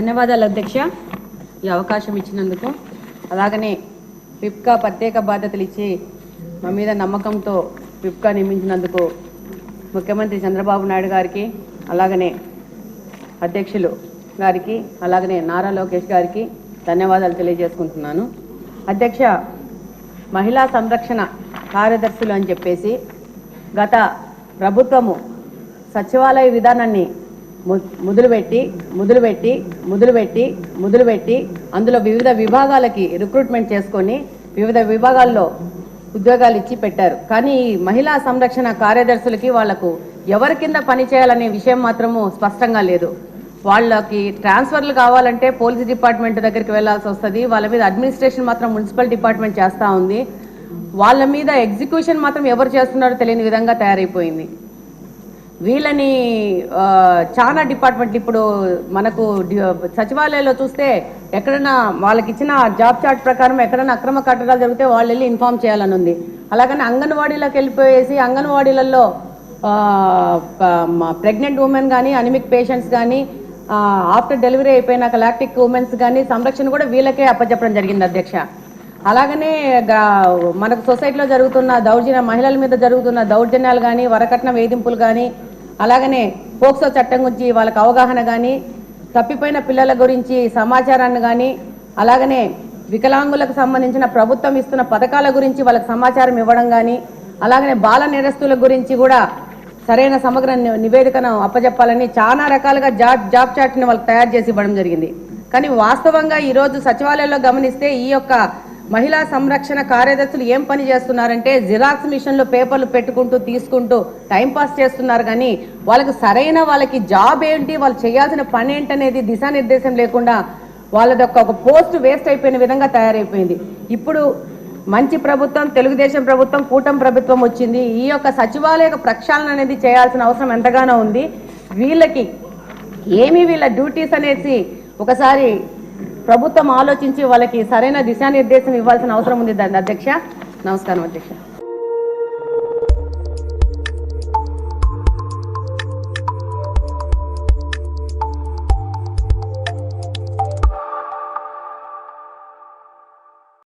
ధన్యవాదాలు అధ్యక్ష, ఈ అవకాశం ఇచ్చినందుకు. అలాగనే పిప్కా ప్రత్యేక బాధ్యతలు ఇచ్చి మా మీద నమ్మకంతో పిప్కా నియమించినందుకు ముఖ్యమంత్రి చంద్రబాబు నాయుడు గారికి, అలాగనే అధ్యక్షులు గారికి, అలాగనే నారా లోకేష్ గారికి ధన్యవాదాలు తెలియజేసుకుంటున్నాను. అధ్యక్ష, మహిళా సంరక్షణ కార్యదర్శులు అని చెప్పేసి గత ప్రభుత్వము సచివాలయ విధానాన్ని మొదలుపెట్టి అందులో వివిధ విభాగాలకి రిక్రూట్మెంట్ చేసుకొని వివిధ విభాగాల్లో ఉద్యోగాలు ఇచ్చి పెట్టారు. కానీ ఈ మహిళా సంరక్షణ కార్యదర్శులకి వాళ్లకు ఎవరి కింద పనిచేయాలనే విషయం మాత్రము స్పష్టంగా లేదు. వాళ్ళకి ట్రాన్స్ఫర్లు కావాలంటే పోలీస్ డిపార్ట్మెంట్ దగ్గరికి వెళ్లాల్సి వస్తుంది. వాళ్ళ మీద అడ్మినిస్ట్రేషన్ మాత్రం మున్సిపల్ డిపార్ట్మెంట్ చేస్తూ ఉంది. వాళ్ళ మీద ఎగ్జిక్యూషన్ మాత్రం ఎవరు చేస్తున్నారో తెలియని విధంగా తయారైపోయింది. వీళ్ళని చాలా డిపార్ట్మెంట్లు ఇప్పుడు మనకు సచివాలయంలో చూస్తే ఎక్కడైనా వాళ్ళకి ఇచ్చిన జాబ్ చార్ట్ ప్రకారం ఎక్కడైనా అక్రమ కట్టడాలు జరిగితే వాళ్ళు వెళ్ళి ఇన్ఫార్మ్ చేయాలని ఉంది. అలాగని అంగన్వాడీలోకి వెళ్ళిపోయేసి అంగన్వాడీలలో ప్రెగ్నెంట్ ఉమెన్ కానీ, అనిమిక్ పేషెంట్స్ కానీ, ఆఫ్టర్ డెలివరీ అయిపోయినాక లాక్టిక్ ఉమెన్స్ కానీ సంరక్షణ కూడా వీళ్ళకే అప్పచెప్పడం జరిగింది అధ్యక్ష. అలాగనే మనకు సొసైటీలో జరుగుతున్న మహిళల మీద జరుగుతున్న దౌర్జన్యాలు కానీ, వరకట్న వేధింపులు కానీ, అలాగనే పోక్సో చట్టం గురించి వాళ్ళకి అవగాహన కానీ, తప్పిపోయిన పిల్లల గురించి సమాచారాన్ని కానీ, అలాగనే వికలాంగులకు సంబంధించిన ప్రభుత్వం ఇస్తున్న పథకాల గురించి వాళ్ళకి సమాచారం ఇవ్వడం కానీ, అలాగనే బాల నేరస్తుల గురించి కూడా సరైన సమగ్ర నివేదికను అప్పచెప్పాలని చాలా రకాలుగా జాబ్ చార్ట్ని వాళ్ళకి తయారు చేసి ఇవ్వడం జరిగింది. కానీ వాస్తవంగా ఈరోజు సచివాలయంలో గమనిస్తే ఈ యొక్క మహిళా సంరక్షణ కార్యదర్శులు ఏం పని చేస్తున్నారంటే జిరాక్స్ మిషన్లో పేపర్లు పెట్టుకుంటూ తీసుకుంటూ టైంపాస్ చేస్తున్నారు. కానీ వాళ్ళకి జాబ్ ఏంటి, వాళ్ళు చేయాల్సిన పని ఏంటనేది దిశానిర్దేశం లేకుండా వాళ్ళది ఒక పోస్ట్ వేస్ట్ అయిపోయిన విధంగా తయారైపోయింది. ఇప్పుడు మంచి ప్రభుత్వం, తెలుగుదేశం ప్రభుత్వం, కూటమి ప్రభుత్వం వచ్చింది. ఈ యొక్క సచివాలయ ప్రక్షాళన అనేది చేయాల్సిన అవసరం ఎంతగానో ఉంది. వీళ్ళకి వీళ్ళ డ్యూటీస్ అనేసి ఒకసారి ప్రభుత్వం ఆలోచించి వాళ్ళకి సరైన దిశానిర్దేశం ఇవ్వాల్సిన అవసరం ఉంది అధ్యక్ష. నమస్కారం అధ్యక్ష.